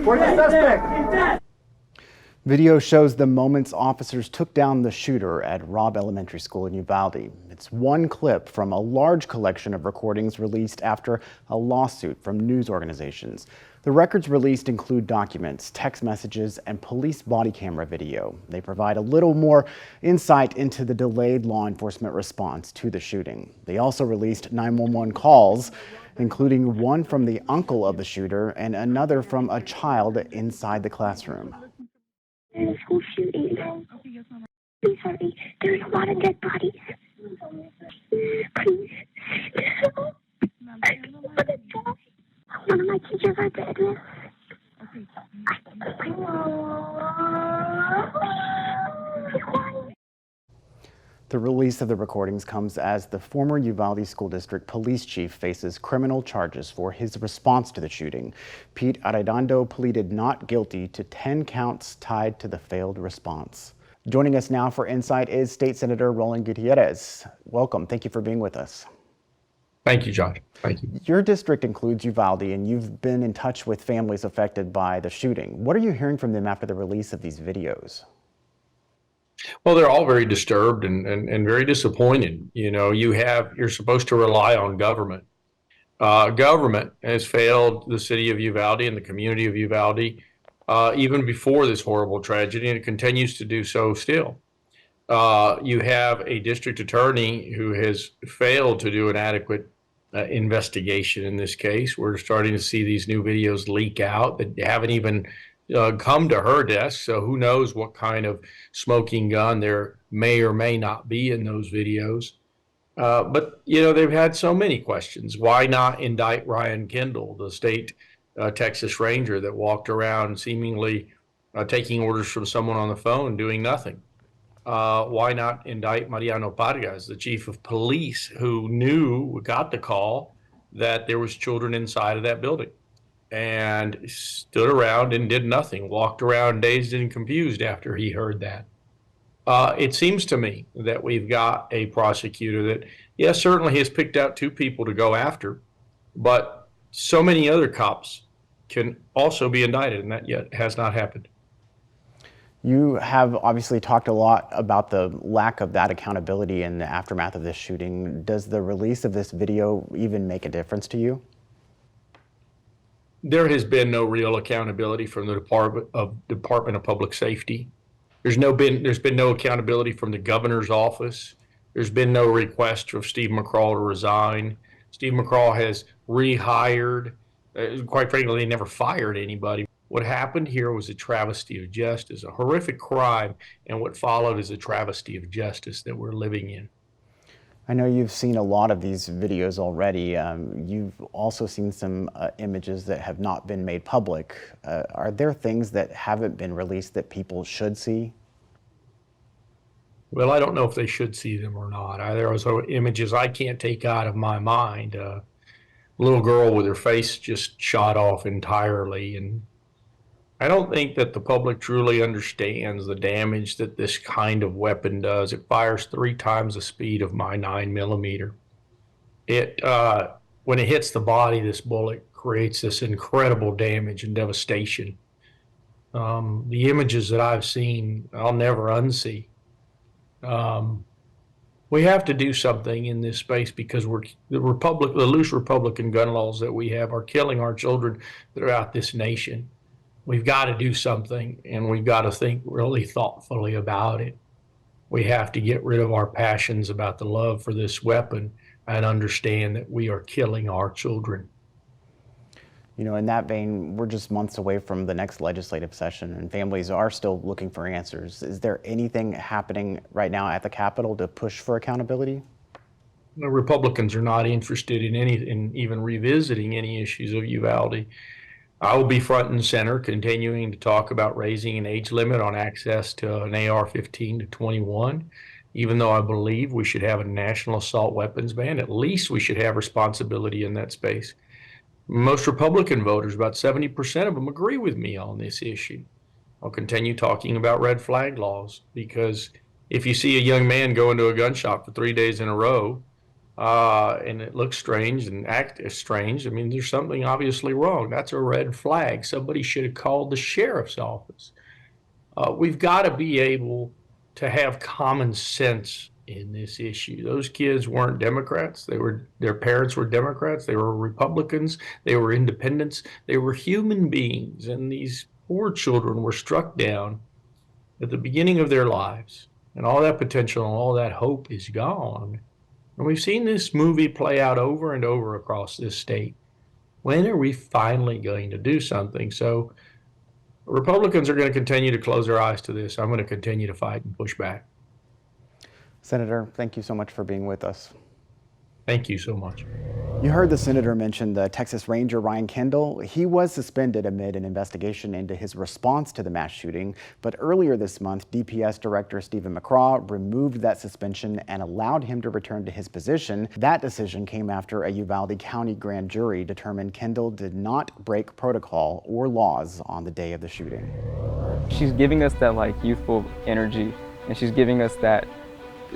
For the suspect. Video shows the moments officers took down the shooter at Robb Elementary School in Uvalde. It's one clip from a large collection of recordings released after a lawsuit from news organizations. The records released include documents, text messages, and police body camera video. They provide a little more insight into the delayed law enforcement response to the shooting. They also released 911 calls, including one from the uncle of the shooter and another from a child inside the classroom. There's a school shooting. Please hurry. There's a lot of dead bodies. Please. One of my teachers are dead. The release of the recordings comes as the former Uvalde School District police chief faces criminal charges for his response to the shooting. Pete Arredondo pleaded not guilty to 10 counts tied to the failed response. Joining us now for Insight is State Senator Roland Gutierrez. Welcome. Thank you for being with us. Thank you, Josh. Thank you. Your district includes Uvalde, and you've been in touch with families affected by the shooting. What are you hearing from them after the release of these videos? Well, they're all very disturbed and very disappointed. You know, you're supposed to rely on government. Government has failed the city of Uvalde and the community of Uvalde even before this horrible tragedy, and it continues to do so still. You have a district attorney who has failed to do an adequate investigation in this case. We're starting to see these new videos leak out that haven't even come to her desk, so who knows what kind of smoking gun there may or may not be in those videos. But, you know, they've had so many questions. Why not indict Ryan Kendall, the state Texas Ranger that walked around seemingly taking orders from someone on the phone, doing nothing? Why not indict Mariano Vargas, the chief of police, who got the call that there was children inside of that building, and stood around and did nothing, walked around dazed and confused after he heard that. It seems to me that we've got a prosecutor that, yes, certainly has picked out 2 people to go after, but so many other cops can also be indicted, and that yet has not happened. You have obviously talked a lot about the lack of that accountability in the aftermath of this shooting. Does the release of this video even make a difference to you? There has been no real accountability from the Department of Public Safety. There's been no accountability from the governor's office. There's been no request for Steve McCraw to resign. Steve McCraw has rehired. Quite frankly, they never fired anybody. What happened here was a travesty of justice, a horrific crime, and what followed is a travesty of justice that we're living in. I know you've seen a lot of these videos already. You've also seen some images that have not been made public. Are there things that haven't been released that people should see? Well, I don't know if they should see them or not. There are also images I can't take out of my mind. A little girl with her face just shot off entirely, and I don't think that the public truly understands the damage that this kind of weapon does. It fires 3 times the speed of my 9mm. When it hits the body, this bullet creates this incredible damage and devastation. The images that I've seen, I'll never unsee. We have to do something in this space because the loose Republican gun laws that we have are killing our children throughout this nation. We've got to do something, and we've got to think really thoughtfully about it. We have to get rid of our passions about the love for this weapon and understand that we are killing our children. You know, in that vein, we're just months away from the next legislative session, and families are still looking for answers. Is there anything happening right now at the Capitol to push for accountability? The Republicans are not interested in even revisiting any issues of Uvalde. I will be front and center, continuing to talk about raising an age limit on access to an AR-15 to 21. Even though I believe we should have a national assault weapons ban, at least we should have responsibility in that space. Most Republican voters, about 70% of them, agree with me on this issue. I'll continue talking about red flag laws, because if you see a young man go into a gun shop for 3 days in a row, and it looks strange and act strange, I mean, there's something obviously wrong. That's a red flag. Somebody should have called the sheriff's office. We've got to be able to have common sense in this issue. Those kids weren't Democrats. Their parents were Democrats. They were Republicans. They were independents. They were human beings. And these poor children were struck down at the beginning of their lives. And all that potential and all that hope is gone. And we've seen this movie play out over and over across this state. When are we finally going to do something? So Republicans are going to continue to close their eyes to this. I'm going to continue to fight and push back. Senator, thank you so much for being with us. Thank you so much. You heard the senator mention the Texas Ranger Ryan Kendall. He was suspended amid an investigation into his response to the mass shooting. But earlier this month, DPS Director Stephen McCraw removed that suspension and allowed him to return to his position. That decision came after a Uvalde County grand jury determined Kendall did not break protocol or laws on the day of the shooting. She's giving us that youthful energy, and she's giving us that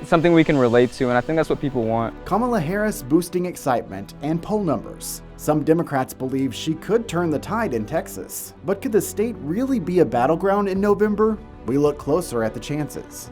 something we can relate to, and I think that's what people want. Kamala Harris boosting excitement and poll numbers. Some Democrats believe she could turn the tide in Texas. But could the state really be a battleground in November? We look closer at the chances.